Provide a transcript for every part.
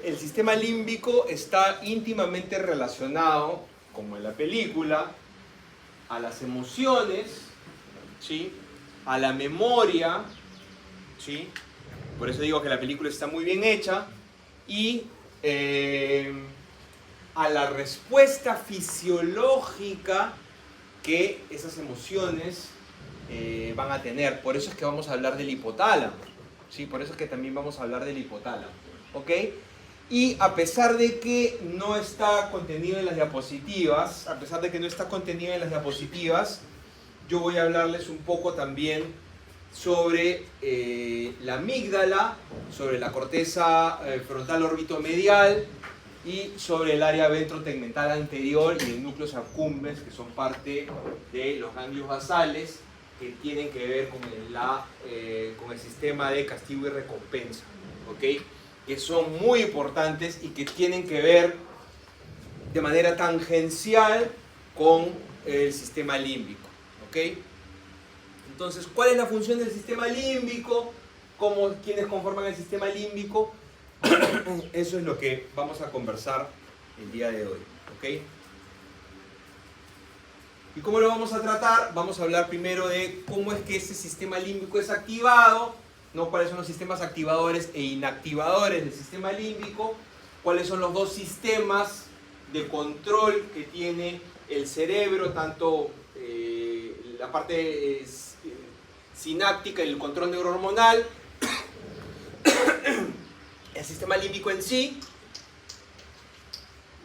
el sistema límbico está íntimamente relacionado, como en la película, a las emociones, ¿sí? A la memoria, ¿sí? Por eso digo que la película está muy bien hecha, y a la respuesta fisiológica que esas emociones van a tener. Por eso es que vamos a hablar del hipotálamo, ¿sí? Por eso es que también vamos a hablar del hipotálamo, ¿ok? Y a pesar de que no está contenido en las diapositivas, yo voy a hablarles un poco también sobre la amígdala, sobre la corteza frontal orbitomedial y sobre el área ventrotegmental anterior y el núcleo accumbens, que son parte de los ganglios basales, que tienen que ver con el sistema de castigo y recompensa, ¿ok? Que son muy importantes y que tienen que ver de manera tangencial con el sistema límbico, ¿ok? Entonces, ¿cuál es la función del sistema límbico? ¿Quiénes conforman el sistema límbico? Eso es lo que vamos a conversar el día de hoy, ¿ok? ¿Y cómo lo vamos a tratar? Vamos a hablar primero de cómo es que ese sistema límbico es activado, ¿no? Cuáles son los sistemas activadores e inactivadores del sistema límbico, cuáles son los dos sistemas de control que tiene el cerebro, tanto la parte sináptica y el control neurohormonal, el sistema límbico en sí,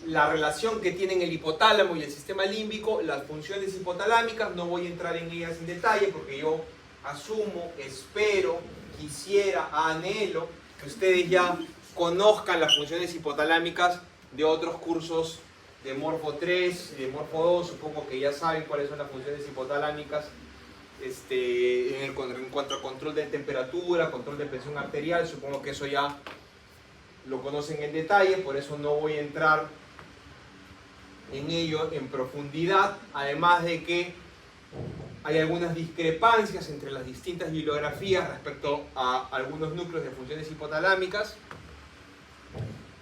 la relación que tienen el hipotálamo y el sistema límbico, las funciones hipotalámicas. No voy a entrar en ellas en detalle porque yo asumo, espero, quisiera, anhelo que ustedes ya conozcan las funciones hipotalámicas de otros cursos de Morfo 3, de Morfo 2. Supongo que ya saben cuáles son las funciones hipotalámicas en cuanto a control de temperatura, control de presión arterial. Supongo que eso ya lo conocen en detalle, por eso no voy a entrar en ello en profundidad, además de que hay algunas discrepancias entre las distintas bibliografías respecto a algunos núcleos de funciones hipotalámicas,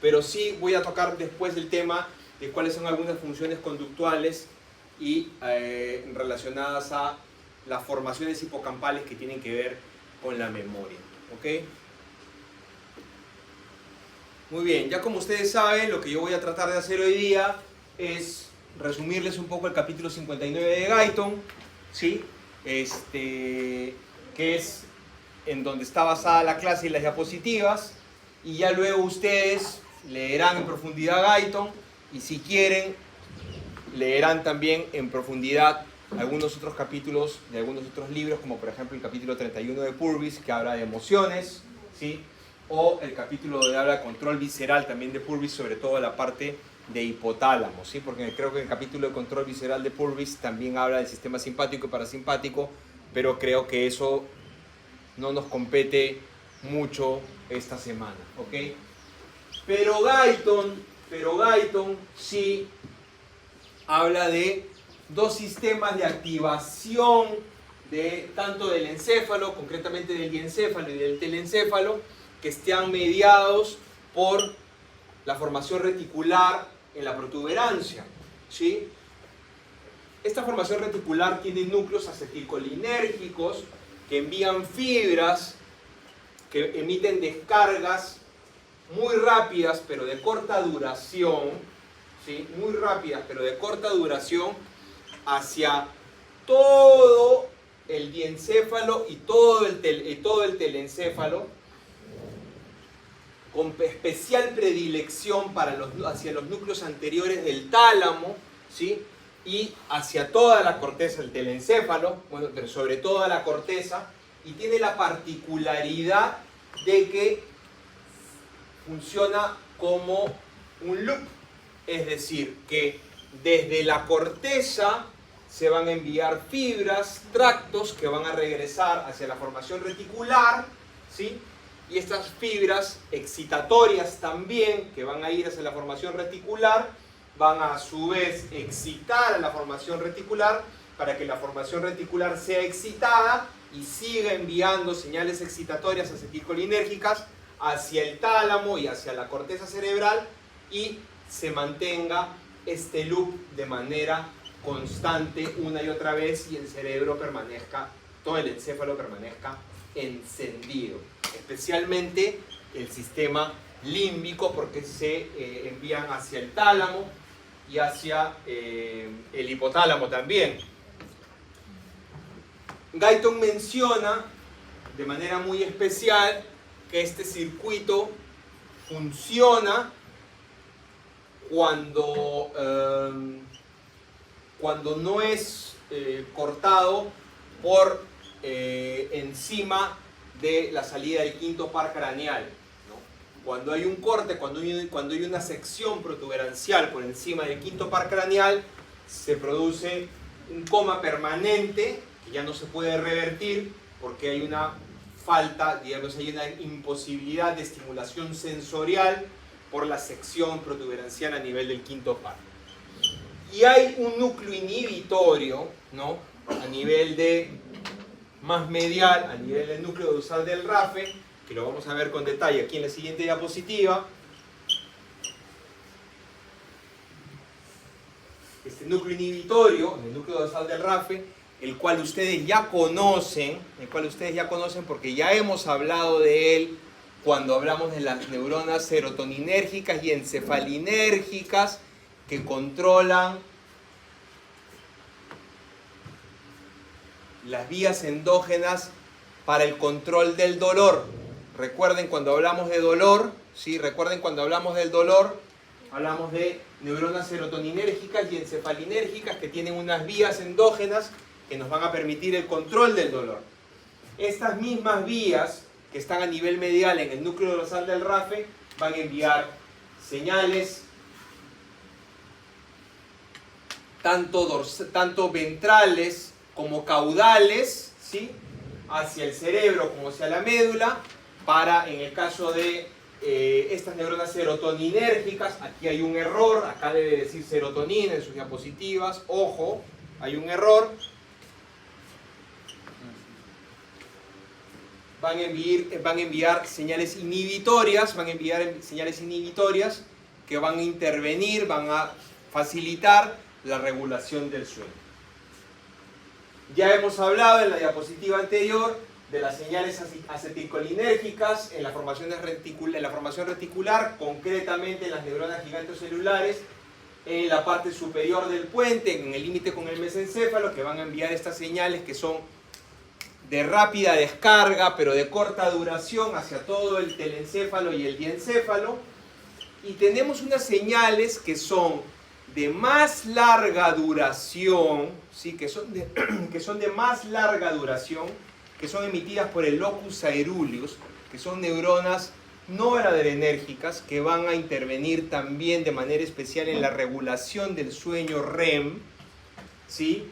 pero sí voy a tocar después el tema de cuáles son algunas funciones conductuales y relacionadas a las formaciones hipocampales que tienen que ver con la memoria, ¿ok? Muy bien, ya como ustedes saben, lo que yo voy a tratar de hacer hoy día es resumirles un poco el capítulo 59 de Guyton, ¿sí? Que es en donde está basada la clase y las diapositivas, y ya luego ustedes leerán en profundidad Guyton, y si quieren leerán también en profundidad algunos otros capítulos de algunos otros libros, como por ejemplo el capítulo 31 de Purvis, que habla de emociones, ¿sí? O el capítulo donde habla de control visceral también de Purvis, sobre todo la parte de hipotálamo, ¿sí? Porque creo que en el capítulo de control visceral de Purvis también habla del sistema simpático y parasimpático, pero creo que eso no nos compete mucho esta semana, ¿ok? Pero Guyton sí habla de dos sistemas de activación tanto del encéfalo, concretamente del diencéfalo y del telencéfalo, que están mediados por la formación reticular en la protuberancia, ¿sí? Esta formación reticular tiene núcleos acetilcolinérgicos que envían fibras, que emiten descargas muy rápidas pero de corta duración, ¿sí? Muy rápidas pero de corta duración hacia todo el diencéfalo y todo el telencéfalo, con especial predilección hacia los núcleos anteriores del tálamo, ¿sí? Y hacia toda la corteza del telencéfalo, bueno, pero sobre toda la corteza, y tiene la particularidad de que funciona como un loop, es decir, que desde la corteza se van a enviar fibras, tractos que van a regresar hacia la formación reticular, ¿sí? Y estas fibras excitatorias también, que van a ir hacia la formación reticular, van a su vez excitar a la formación reticular para que la formación reticular sea excitada y siga enviando señales excitatorias acetilcolinérgicas hacia el tálamo y hacia la corteza cerebral y se mantenga este loop de manera constante una y otra vez y el cerebro permanezca, todo el encéfalo permanezca encendido, especialmente el sistema límbico porque se envían hacia el tálamo y hacia el hipotálamo también. Guyton menciona de manera muy especial que este circuito funciona cuando no es cortado por encima de la salida del quinto par craneal, ¿no? Cuando hay un corte, cuando hay una sección protuberancial por encima del quinto par craneal, se produce un coma permanente que ya no se puede revertir porque hay una falta, digamos, hay una imposibilidad de estimulación sensorial por la sección protuberancial a nivel del quinto par. Y hay un núcleo inhibitorio, ¿no? A nivel de más medial, a nivel del núcleo dorsal del RAFE, que lo vamos a ver con detalle aquí en la siguiente diapositiva. Este núcleo inhibitorio, en el núcleo dorsal del RAFE, el cual ustedes ya conocen porque ya hemos hablado de él cuando hablamos de las neuronas serotoninérgicas y encefalinérgicas que controlan las vías endógenas para el control del dolor. Recuerden cuando hablamos de dolor, ¿sí? Recuerden cuando hablamos del dolor, hablamos de neuronas serotoninérgicas y encefalinérgicas que tienen unas vías endógenas que nos van a permitir el control del dolor. Estas mismas vías que están a nivel medial en el núcleo dorsal del RAFE van a enviar señales tanto ventrales como caudales, ¿sí? Hacia el cerebro como hacia la médula, para, en el caso de estas neuronas serotoninérgicas, aquí hay un error, acá debe decir serotonina en sus diapositivas, ojo, hay un error. Van a enviar señales inhibitorias, que van a intervenir, van a facilitar la regulación del sueño. Ya hemos hablado en la diapositiva anterior de las señales acetilcolinérgicas en la formación reticular, concretamente en las neuronas gigantocelulares, en la parte superior del puente, en el límite con el mesencéfalo, que van a enviar estas señales que son de rápida descarga, pero de corta duración hacia todo el telencéfalo y el diencéfalo. Y tenemos unas señales que son de más larga duración, ¿sí? que son de más larga duración, que son emitidas por el locus aeruleus, que son neuronas noradrenérgicas que van a intervenir también de manera especial en la regulación del sueño REM, ¿sí?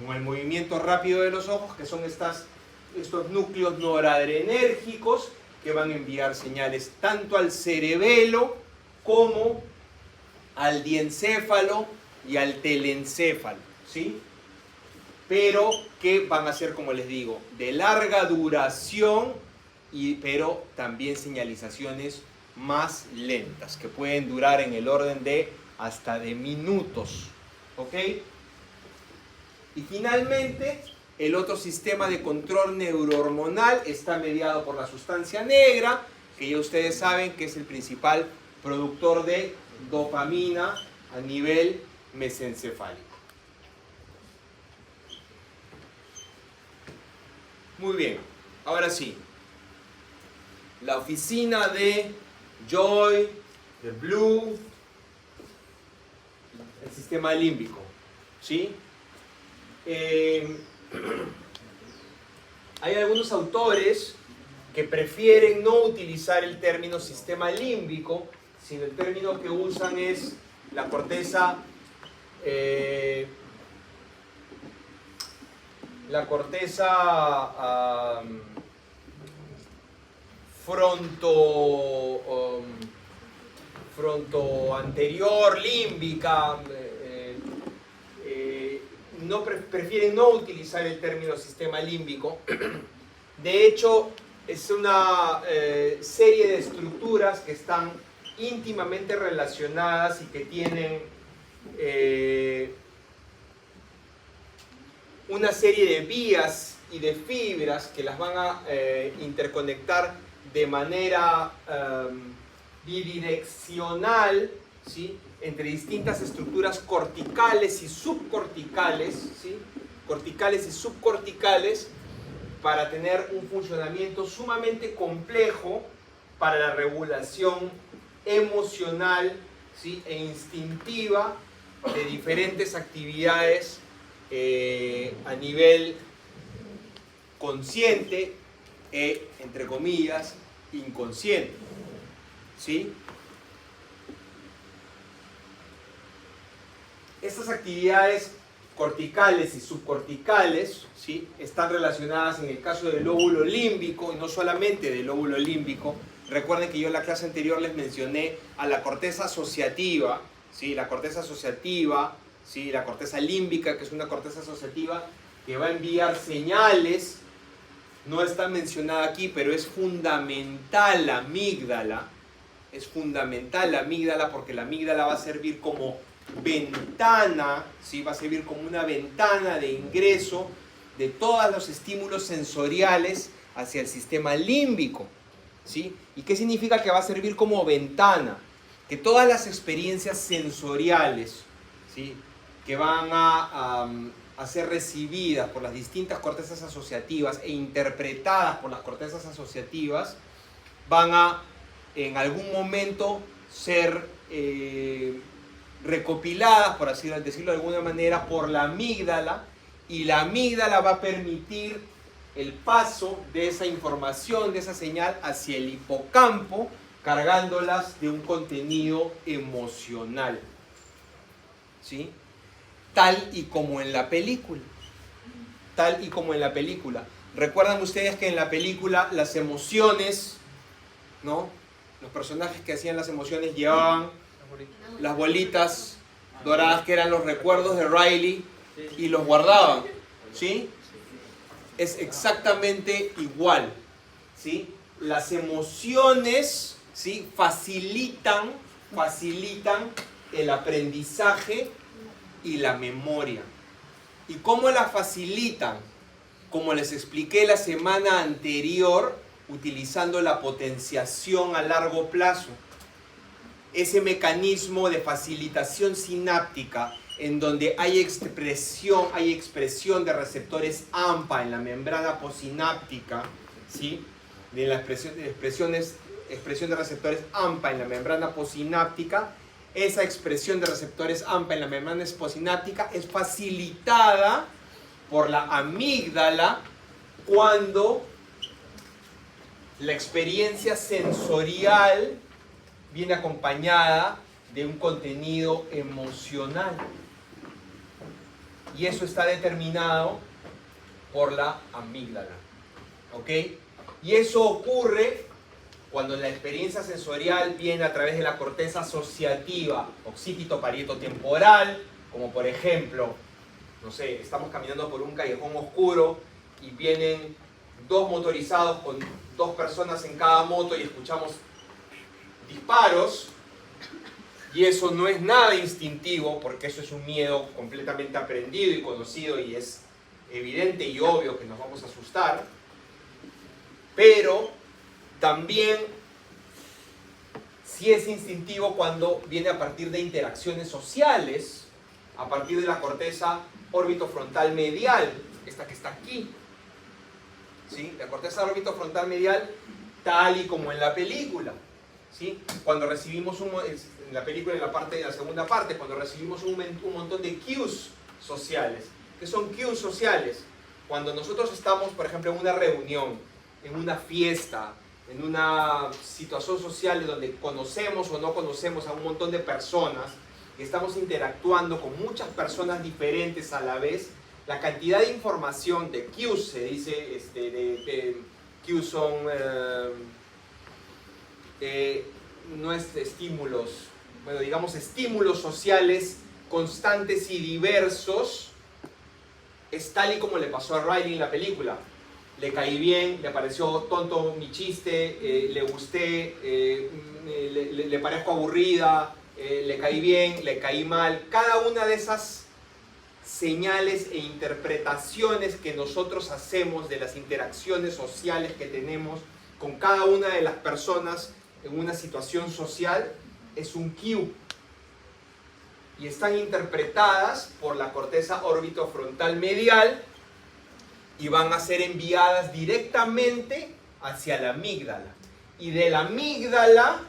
Con el movimiento rápido de los ojos, que son estos núcleos noradrenérgicos que van a enviar señales tanto al cerebelo como al diencéfalo y al telencéfalo, ¿sí? Pero que van a ser, como les digo, de larga duración, pero también señalizaciones más lentas, que pueden durar en el orden de hasta de minutos, ¿ok? Y finalmente, el otro sistema de control neurohormonal está mediado por la sustancia negra, que ya ustedes saben que es el principal productor de dopamina a nivel mesencefálico. Muy bien, ahora sí. La oficina de Joy, de Blue, el sistema límbico, ¿sí? Hay algunos autores que prefieren no utilizar el término sistema límbico, sino el término que usan es la corteza fronto anterior límbica. Prefieren no utilizar el término sistema límbico. De hecho, es una serie de estructuras que están íntimamente relacionadas y que tienen una serie de vías y de fibras que las van a interconectar de manera bidireccional, ¿sí?, entre distintas estructuras corticales y subcorticales, ¿sí?, corticales y subcorticales, para tener un funcionamiento sumamente complejo para la regulación emocional, ¿sí?, e instintiva de diferentes actividades a nivel consciente e, entre comillas, inconsciente, ¿sí? Estas actividades corticales y subcorticales, ¿sí?, están relacionadas en el caso del lóbulo límbico, y no solamente del lóbulo límbico. Recuerden que yo en la clase anterior les mencioné a la corteza asociativa, ¿sí?, la corteza asociativa, ¿sí?, la corteza límbica, que es una corteza asociativa que va a enviar señales. No está mencionada aquí, pero es fundamental la amígdala. Es fundamental la amígdala porque la amígdala va a servir como ventana, ¿sí?, va a servir como una ventana de ingreso de todos los estímulos sensoriales hacia el sistema límbico, ¿sí? ¿Y qué significa que va a servir como ventana? Que todas las experiencias sensoriales, ¿sí?, que van a ser recibidas por las distintas cortezas asociativas e interpretadas por las cortezas asociativas, van a en algún momento ser recopiladas, por así decirlo de alguna manera, por la amígdala, y la amígdala va a permitir el paso de esa información, de esa señal, hacia el hipocampo, cargándolas de un contenido emocional, ¿sí?, tal y como en la película. Tal y como en la película. ¿Recuerdan ustedes que en la película las emociones, ¿no?, los personajes que hacían las emociones llevaban las bolitas doradas que eran los recuerdos de Riley y los guardaban, ¿sí? Es exactamente igual, ¿sí? Las emociones, ¿sí?, facilitan el aprendizaje y la memoria. ¿Y cómo la facilitan? Como les expliqué la semana anterior, utilizando la potenciación a largo plazo. Ese mecanismo de facilitación sináptica en donde hay expresión de receptores AMPA en la membrana posináptica, ¿sí?, de la expresión de receptores AMPA en la membrana posináptica. Esa expresión de receptores AMPA en la membrana posináptica es facilitada por la amígdala cuando la experiencia sensorial viene acompañada de un contenido emocional. Y eso está determinado por la amígdala, ¿ok? Y eso ocurre cuando la experiencia sensorial viene a través de la corteza asociativa occipito-parieto-temporal, como por ejemplo, no sé, estamos caminando por un callejón oscuro y vienen dos motorizados con dos personas en cada moto y escuchamos disparos, y eso no es nada instintivo porque eso es un miedo completamente aprendido y conocido y es evidente y obvio que nos vamos a asustar, pero también sí es instintivo cuando viene a partir de interacciones sociales, a partir de la corteza órbito-frontal medial, esta que está aquí, ¿sí?, la corteza órbito-frontal medial, tal y como en la película, ¿sí? Cuando recibimos en la película, en la segunda parte, cuando recibimos un montón de cues sociales. ¿Qué son cues sociales? Cuando nosotros estamos, por ejemplo, en una reunión, en una fiesta, en una situación social donde conocemos o no conocemos a un montón de personas y estamos interactuando con muchas personas diferentes a la vez, la cantidad de información de cues, se dice, cues son no es estímulos, bueno, digamos estímulos sociales constantes y diversos, es tal y como le pasó a Riley en la película. le caí bien, le pareció tonto mi chiste, le gusté, le parezco aburrida, le caí bien, le caí mal. Cada una de esas señales e interpretaciones que nosotros hacemos de las interacciones sociales que tenemos con cada una de las personas en una situación social es un cue y están interpretadas por la corteza orbitofrontal medial y van a ser enviadas directamente hacia la amígdala y de la amígdala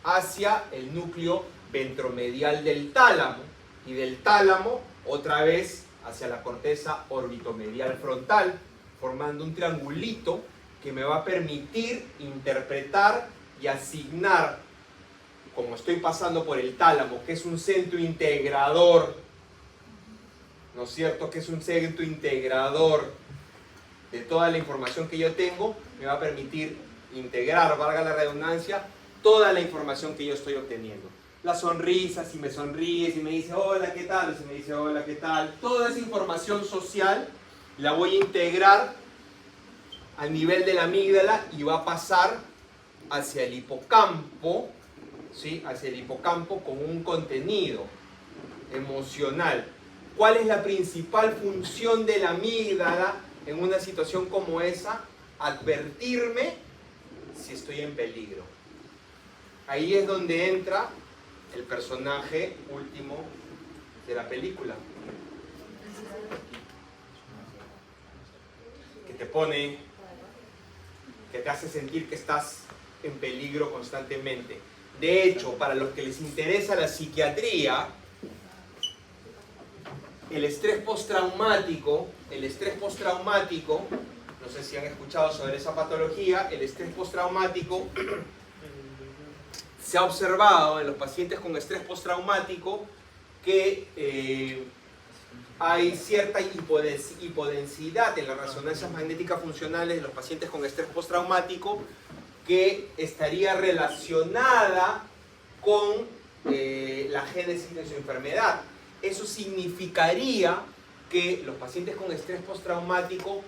hacia el núcleo ventromedial del tálamo y del tálamo otra vez hacia la corteza orbitomedial frontal, formando un triangulito que me va a permitir interpretar y asignar, como estoy pasando por el tálamo, que es un centro integrador, ¿no es cierto? Que es un centro integrador de toda la información que yo tengo, me va a permitir integrar, valga la redundancia, toda la información que yo estoy obteniendo. La sonrisa, si me sonríe, si me dice hola, ¿qué tal? Si me dice hola, ¿qué tal? Toda esa información social la voy a integrar al nivel de la amígdala y va a pasar hacia el hipocampo, ¿sí? Hacia el hipocampo con un contenido emocional. ¿Cuál es la principal función de la amígdala en una situación como esa? Advertirme si estoy en peligro. Ahí es donde entra el personaje último de la película, que te pone, que te hace sentir que estás en peligro constantemente. De hecho, para los que les interesa la psiquiatría, el estrés postraumático, no sé si han escuchado sobre esa patología, el estrés postraumático se ha observado en los pacientes con estrés postraumático que hay cierta hipodensidad en las resonancias magnéticas funcionales de los pacientes con estrés postraumático que estaría relacionada con la génesis de su enfermedad. Eso significaría que los pacientes con estrés postraumático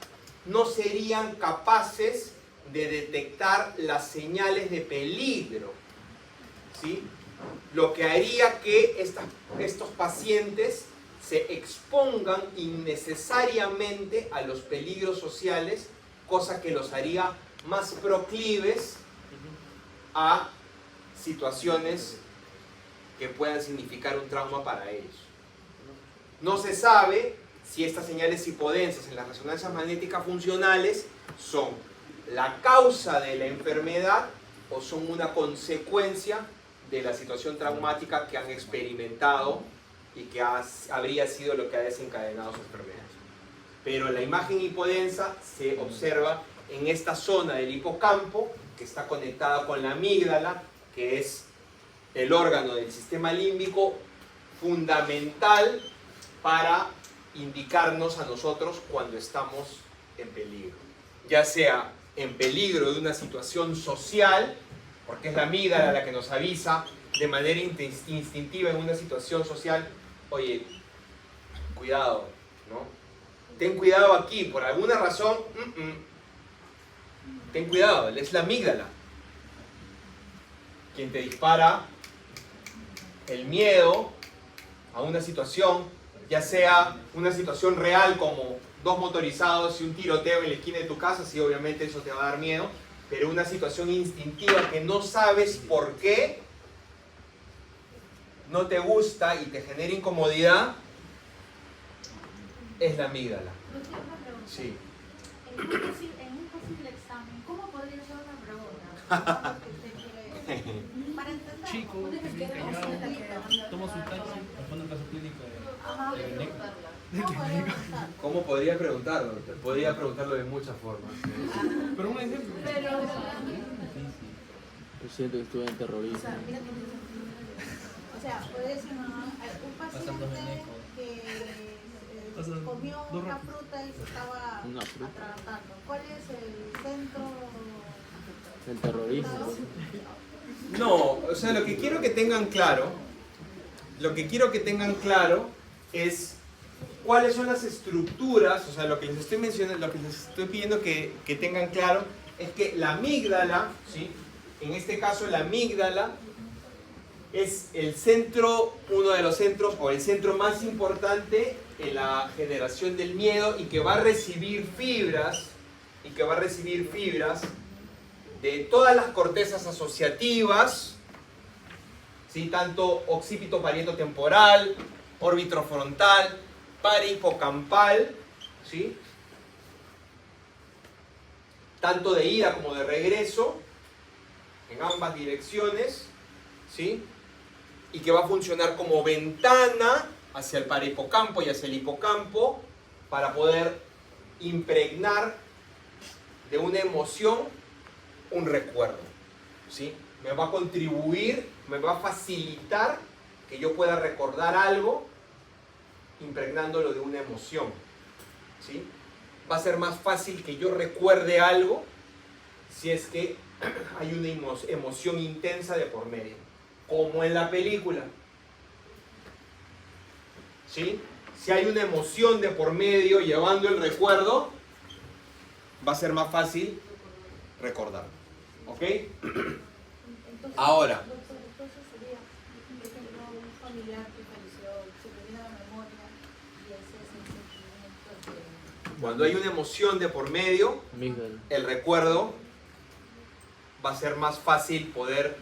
no serían capaces de detectar las señales de peligro, ¿sí? Lo que haría que estos pacientes se expongan innecesariamente a los peligros sociales, cosa que los haría más proclives a situaciones que puedan significar un trauma para ellos. No se sabe si estas señales hipodensas en las resonancias magnéticas funcionales son la causa de la enfermedad o son una consecuencia de la situación traumática que han experimentado y que habría sido lo que ha desencadenado su enfermedad. Pero la imagen hipodensa se observa en esta zona del hipocampo que está conectada con la amígdala, que es el órgano del sistema límbico fundamental para indicarnos a nosotros cuando estamos en peligro. Ya sea en peligro de una situación social, porque es la amígdala la que nos avisa de manera instintiva en una situación social, oye, cuidado, ¿no? Ten cuidado aquí, por alguna razón, ten cuidado, es la amígdala quien te dispara el miedo a una situación, ya sea una situación real como dos motorizados y un tiroteo en la esquina de tu casa, sí, obviamente eso te va a dar miedo, pero una situación instintiva que no sabes por qué no te gusta y te genera incomodidad, es la amígdala. Sí. En un posible examen, ¿cómo podría ser una pregunta? Para entender. Chico, toma su taxi, pone el caso clínico ¿Cómo podría preguntarlo? Podría preguntarlo de muchas formas. Pero un ejemplo. Yo siento que estuve en terrorismo. O sea, puede ser un paciente que comió una fruta y se estaba atragantando. ¿Cuál es el centro? El terrorismo. No, o sea, lo que quiero que tengan claro es ¿cuáles son las estructuras? O sea, lo que les estoy mencionando, lo que les estoy pidiendo que tengan claro es que la amígdala, ¿sí? En este caso la amígdala es el centro, uno de los centros o el centro más importante en la generación del miedo y que va a recibir fibras de todas las cortezas asociativas, ¿sí? Tanto occipito parietotemporal, orbitofrontal, parahipocampal, ¿sí? Tanto de ida como de regreso, en ambas direcciones, ¿sí? Y que va a funcionar como ventana hacia el parahipocampo y hacia el hipocampo para poder impregnar de una emoción un recuerdo, ¿sí? Me va a contribuir, me va a facilitar que yo pueda recordar algo impregnándolo de una emoción, ¿sí? Va a ser más fácil que yo recuerde algo si es que hay una emoción intensa de por medio, como en la película, ¿sí? Si hay una emoción de por medio llevando el recuerdo, va a ser más fácil recordarlo, ¿ok? Entonces, Ahora, doctor, entonces sería, por ejemplo, un familiar que falleció, se le viene a la memoria y ese es el sentimiento que... cuando hay una emoción de por medio, Amígdala. el recuerdo va a ser más fácil poder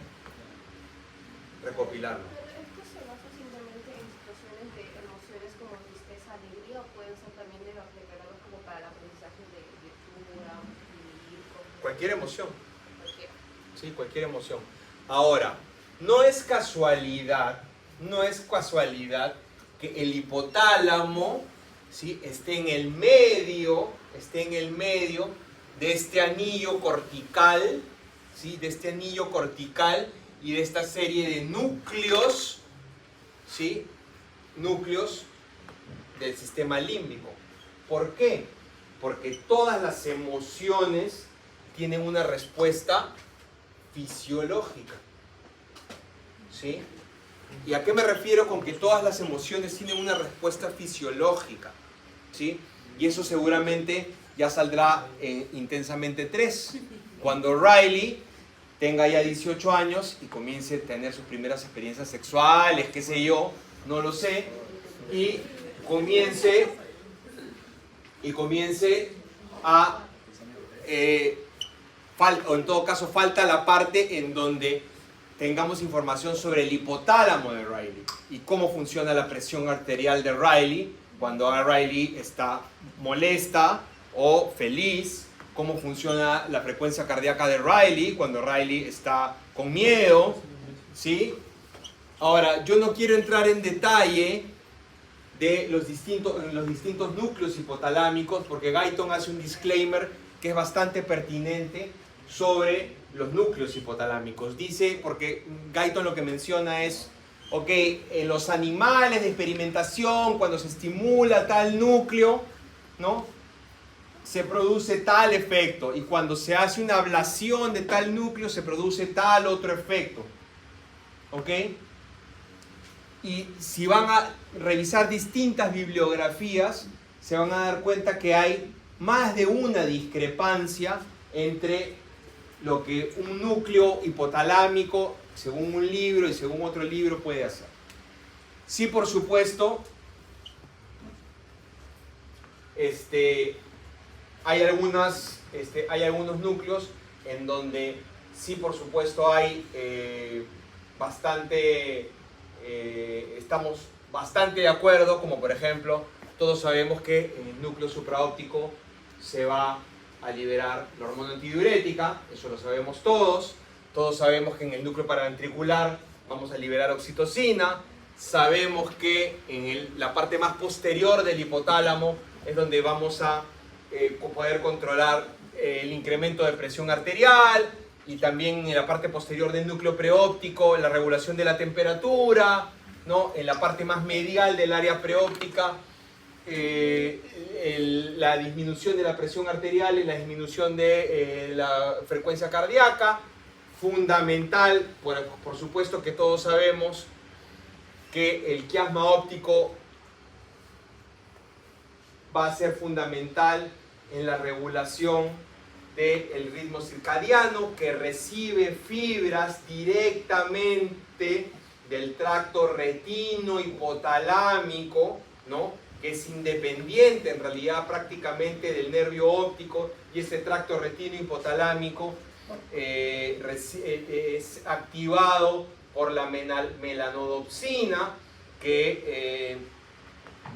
recopilarlo. Pero esto se basa simplemente en situaciones de emociones como tristeza, alegría, o pueden ser también declarados como para el aprendizaje de lectura, escribir, Cualquier emoción, cualquiera. sí, cualquier emoción. Ahora, no es casualidad que el hipotálamo, ¿sí? esté en el medio de este anillo cortical, ¿sí? De este anillo cortical y de esta serie de núcleos, ¿sí? Núcleos del sistema límbico. ¿Por qué? Porque todas las emociones tienen una respuesta fisiológica, ¿sí? ¿Y a qué me refiero con que todas las emociones tienen una respuesta fisiológica? ¿Sí? Y eso seguramente ya saldrá en Intensamente 3, cuando Riley tenga ya 18 años y comience a tener sus primeras experiencias sexuales, qué sé yo, no lo sé, y comience a... o en todo caso falta la parte en donde tengamos información sobre el hipotálamo de Riley y cómo funciona la presión arterial de Riley cuando Riley está molesta o feliz, cómo funciona la frecuencia cardíaca de Riley cuando Riley está con miedo, ¿sí? Ahora, yo no quiero entrar en detalle de los distintos núcleos hipotalámicos porque Guyton hace un disclaimer que es bastante pertinente sobre los núcleos hipotalámicos. Dice, porque Guyton lo que menciona es, ok, en los animales de experimentación, cuando se estimula tal núcleo, ¿no? Se produce tal efecto, y cuando se hace una ablación de tal núcleo, se produce tal otro efecto. ¿Ok? Y si van a revisar distintas bibliografías, se van a dar cuenta que hay más de una discrepancia entre lo que un núcleo hipotalámico, según un libro y según otro libro, puede hacer. Sí, por supuesto, hay algunos núcleos en donde sí, por supuesto, hay estamos bastante de acuerdo, como por ejemplo, todos sabemos que en el núcleo supraóptico se va a liberar la hormona antidiurética, eso lo sabemos todos. Todos sabemos que en el núcleo paraventricular vamos a liberar oxitocina. Sabemos que en la parte más posterior del hipotálamo es donde vamos a poder controlar el incremento de presión arterial, y también en la parte posterior del núcleo preóptico la regulación de la temperatura, ¿no? En la parte más medial del área preóptica la disminución de la presión arterial y la disminución de la frecuencia cardíaca. Fundamental, por supuesto que todos sabemos que el quiasma óptico va a ser fundamental en la regulación del ritmo circadiano, que recibe fibras directamente del tracto retino-hipotalámico, ¿no? Que es independiente en realidad prácticamente del nervio óptico, y este tracto retino-hipotalámico es activado por la melanodopsina, que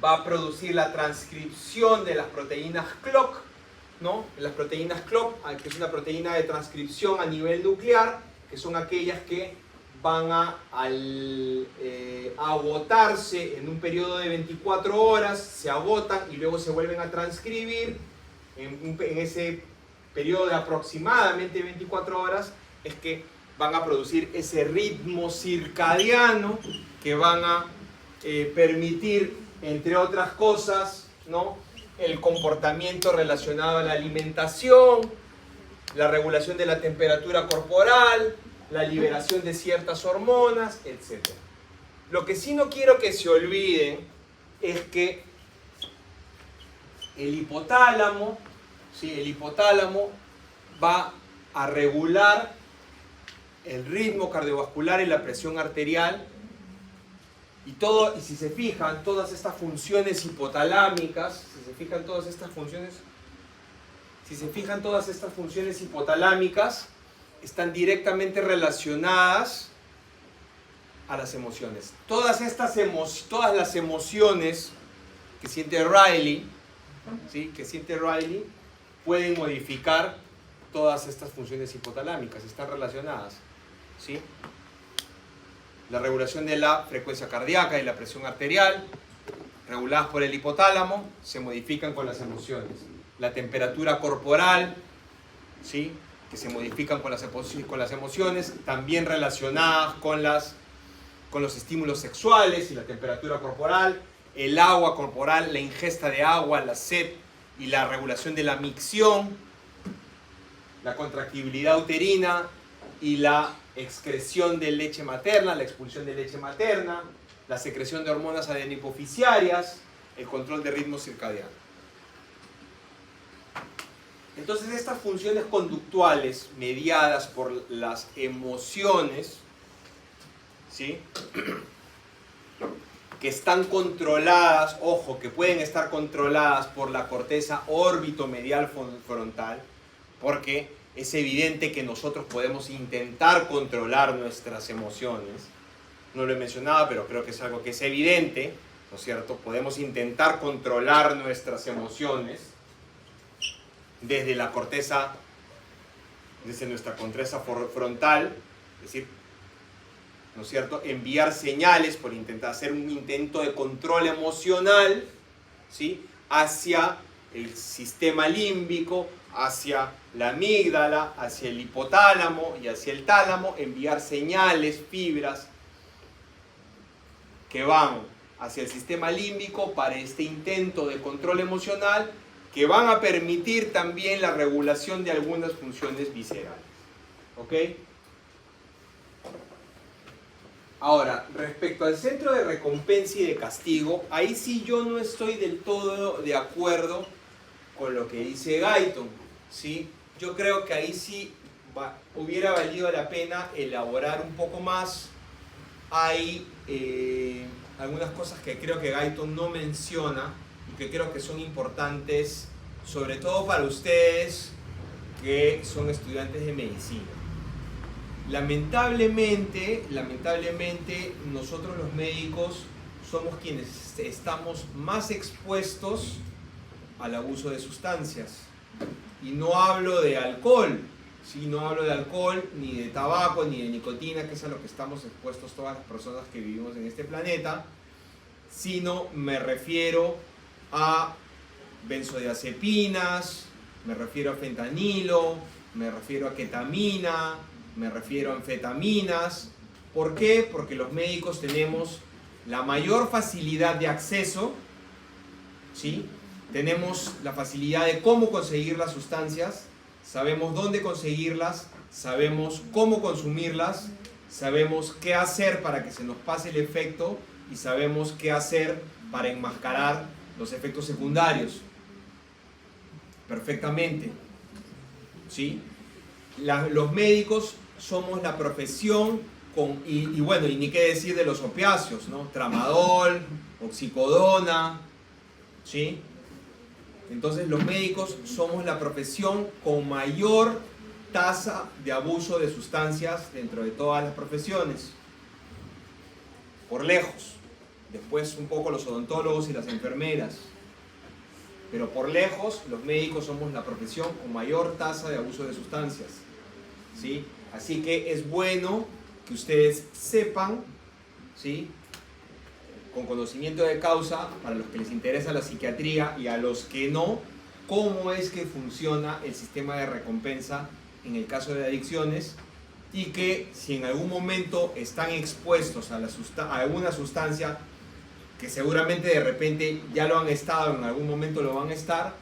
va a producir la transcripción de las proteínas CLOCK, ¿no? Las proteínas CLOCK, que es una proteína de transcripción a nivel nuclear, que son aquellas que van a agotarse en un periodo de 24 horas, se agotan y luego se vuelven a transcribir en ese periodo de aproximadamente 24 horas, es que van a producir ese ritmo circadiano que van a permitir, entre otras cosas, ¿no?, el comportamiento relacionado a la alimentación, la regulación de la temperatura corporal, la liberación de ciertas hormonas, etc. Lo que sí no quiero que se olviden es que el hipotálamo, ¿sí?, el hipotálamo va a regular el ritmo cardiovascular y la presión arterial, y si se fijan, todas estas funciones hipotalámicas, todas estas funciones hipotalámicas están directamente relacionadas a las emociones. Todas las emociones que siente Riley, ¿sí?, pueden modificar todas estas funciones hipotalámicas, están relacionadas, ¿sí? La regulación de la frecuencia cardíaca y la presión arterial, reguladas por el hipotálamo, se modifican con las emociones. La temperatura corporal, ¿sí?, que se modifican con las emociones, también relacionadas con los estímulos sexuales y la temperatura corporal. El agua corporal, la ingesta de agua, la sed y la regulación de la micción, la contractibilidad uterina y la excreción de leche materna, la expulsión de leche materna, la secreción de hormonas adenohipoficiarias, el control de ritmo circadiano. Entonces, estas funciones conductuales mediadas por las emociones, ¿sí?, que están controladas, ojo, que pueden estar controladas por la corteza órbitomedial frontal, porque es evidente que nosotros podemos intentar controlar nuestras emociones. No lo he mencionado, pero creo que es algo que es evidente, ¿no es cierto? Podemos intentar controlar nuestras emociones desde nuestra corteza frontal, es decir, ¿no es cierto?, enviar señales por intentar hacer un intento de control emocional, ¿sí?, hacia el sistema límbico, hacia la amígdala, hacia el hipotálamo y hacia el tálamo, enviar señales, fibras que van hacia el sistema límbico para este intento de control emocional, que van a permitir también la regulación de algunas funciones viscerales. ¿Ok? Ahora, respecto al centro de recompensa y de castigo, ahí sí yo no estoy del todo de acuerdo con lo que dice Guyton, ¿sí? Yo creo que ahí sí hubiera valido la pena elaborar un poco más. Hay algunas cosas que creo que Guyton no menciona y que creo que son importantes, sobre todo para ustedes que son estudiantes de medicina. Lamentablemente, nosotros los médicos somos quienes estamos más expuestos al abuso de sustancias. Y no hablo de alcohol, ¿sí? No hablo de alcohol, ni de tabaco, ni de nicotina, que es a lo que estamos expuestos todas las personas que vivimos en este planeta, sino me refiero a benzodiazepinas, me refiero a fentanilo, me refiero a ketamina, me refiero a anfetaminas. ¿Por qué? Porque los médicos tenemos la mayor facilidad de acceso, ¿sí? Tenemos la facilidad de cómo conseguir las sustancias, sabemos dónde conseguirlas, sabemos cómo consumirlas, sabemos qué hacer para que se nos pase el efecto y sabemos qué hacer para enmascarar los efectos secundarios perfectamente, ¿sí? Los médicos somos la profesión y bueno, y ni qué decir de los opiáceos, ¿no? Tramadol, oxicodona, ¿sí? Entonces los médicos somos la profesión con mayor tasa de abuso de sustancias dentro de todas las profesiones, por lejos. Después un poco los odontólogos y las enfermeras, pero por lejos los médicos somos la profesión con mayor tasa de abuso de sustancias, ¿sí? Así que es bueno que ustedes sepan, ¿sí?, con conocimiento de causa, para los que les interesa la psiquiatría y a los que no, cómo es que funciona el sistema de recompensa en el caso de adicciones, y que si en algún momento están expuestos a alguna sustancia, que seguramente de repente ya lo han estado, en algún momento lo van a estar,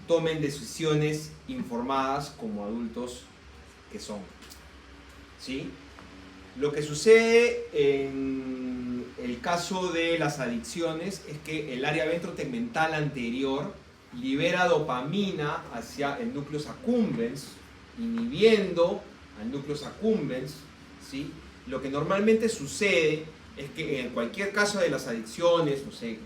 tomen decisiones informadas como adultos que son, ¿sí? Lo que sucede en el caso de las adicciones es que el área ventrotegmental anterior libera dopamina hacia el núcleus accumbens, inhibiendo al núcleus accumbens, ¿sí? Lo que normalmente sucede es que en cualquier caso de las adicciones, no sé,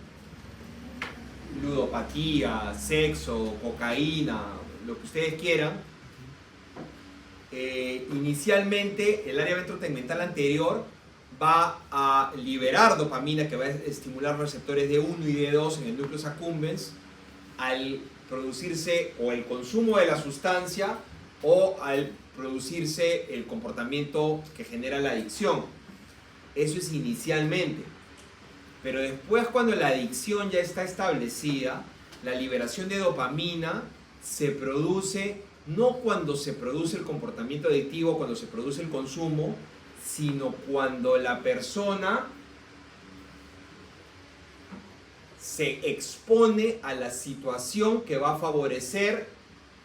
ludopatía, sexo, cocaína, lo que ustedes quieran, inicialmente el área ventrotegmental anterior va a liberar dopamina, que va a estimular receptores D1 y D2 en el núcleus accumbens al producirse o el consumo de la sustancia o al producirse el comportamiento que genera la adicción. Eso es inicialmente, pero después, cuando la adicción ya está establecida, la liberación de dopamina se produce no cuando se produce el comportamiento adictivo, cuando se produce el consumo, sino cuando la persona se expone a la situación que va a favorecer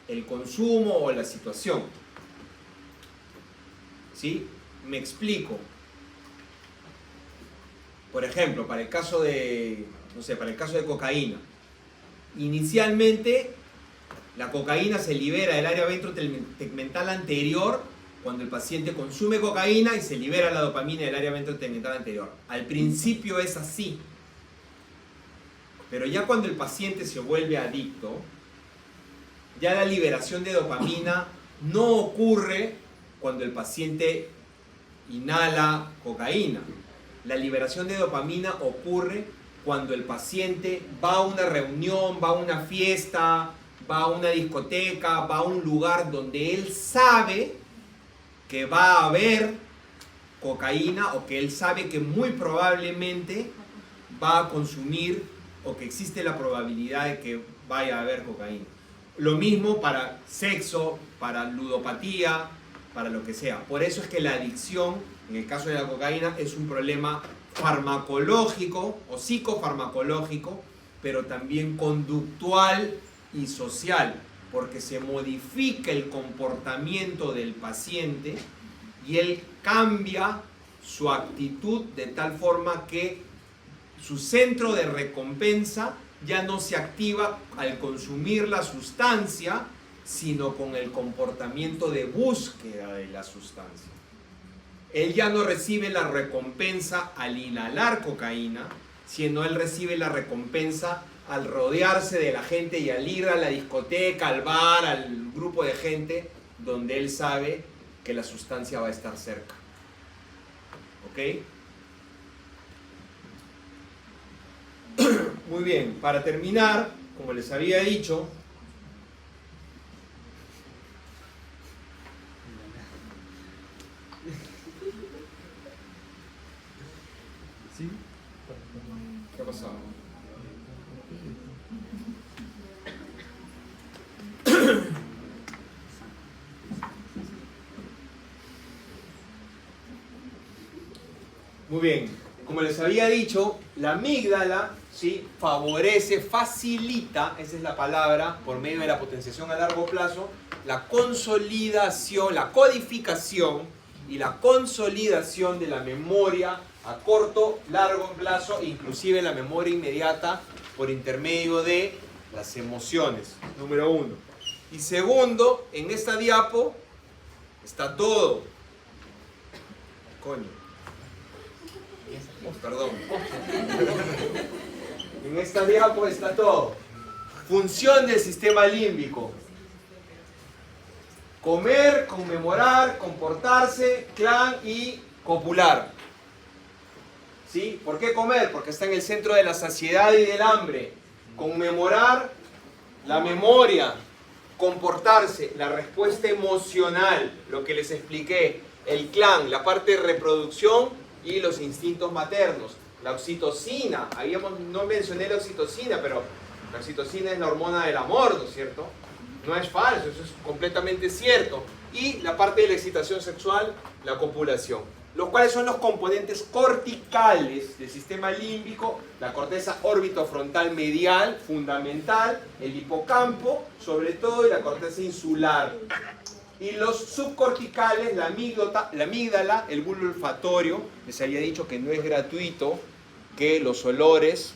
el consumo o la situación. ¿Sí? Me explico. Por ejemplo, para el caso de, no sé, para el caso de cocaína. Inicialmente, la cocaína se libera del área ventrotegmental anterior cuando el paciente consume cocaína y se libera la dopamina del área ventrotegmental anterior. Al principio es así. Pero ya cuando el paciente se vuelve adicto, ya la liberación de dopamina no ocurre cuando el paciente inhala cocaína. La liberación de dopamina ocurre cuando el paciente va a una reunión, va a una fiesta, va a una discoteca, va a un lugar donde él sabe que va a haber cocaína, o que él sabe que muy probablemente va a consumir, o que existe la probabilidad de que vaya a haber cocaína. Lo mismo para sexo, para ludopatía, para lo que sea. Por eso es que la adicción, en el caso de la cocaína, es un problema farmacológico o psicofarmacológico, pero también conductual y social, porque se modifica el comportamiento del paciente y él cambia su actitud de tal forma que su centro de recompensa ya no se activa al consumir la sustancia, sino con el comportamiento de búsqueda de la sustancia. Él ya no recibe la recompensa al inhalar cocaína, sino él recibe la recompensa al rodearse de la gente y al ir a la discoteca, al bar, al grupo de gente donde él sabe que la sustancia va a estar cerca. ¿Ok? Muy bien, para terminar, como les había dicho, ¿Sí? ¿qué ha pasado? Muy bien, como les había dicho, la amígdala, ¿sí?, favorece, facilita, esa es la palabra, por medio de la potenciación a largo plazo, la consolidación, la codificación y la consolidación de la memoria a corto, largo plazo, inclusive la memoria inmediata, por intermedio de las emociones, número 1. Y segundo, en esta diapo está todo. Coño. Perdón. En esta diapo está todo. Función del sistema límbico. Comer, conmemorar, comportarse, clan y copular. ¿Sí? ¿Por qué comer? Porque está en el centro de la saciedad y del hambre. Conmemorar, la memoria. Comportarse, la respuesta emocional, lo que les expliqué. El clan, la parte de reproducción y los instintos maternos. La oxitocina, no mencioné la oxitocina, pero la oxitocina es la hormona del amor, ¿no es cierto? No es falso, eso es completamente cierto. Y la parte de la excitación sexual, la copulación. Los cuales son los componentes corticales del sistema límbico, la corteza órbitofrontal medial, fundamental, el hipocampo, sobre todo, y la corteza insular. Y los subcorticales, la amígdala, el bulbo olfatorio. Les había dicho que no es gratuito que los olores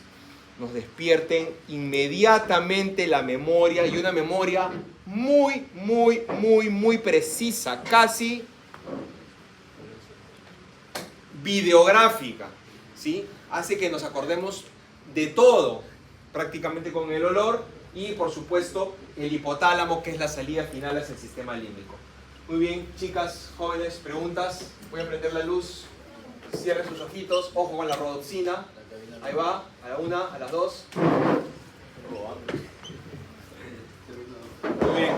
nos despierten inmediatamente la memoria, y una memoria muy precisa, casi videográfica, ¿sí? Hace que nos acordemos de todo, prácticamente con el olor, y por supuesto el hipotálamo, que es la salida final hacia el sistema límbico. Muy bien, chicas, jóvenes, preguntas. Voy a prender la luz, cierren sus ojitos, ojo con la rodoxina. Ahí va, a la 1, a las 2. Muy bien.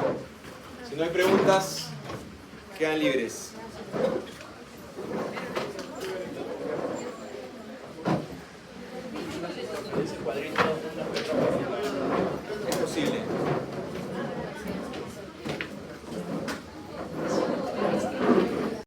Si no hay preguntas, quedan libres. Ese cuadrito,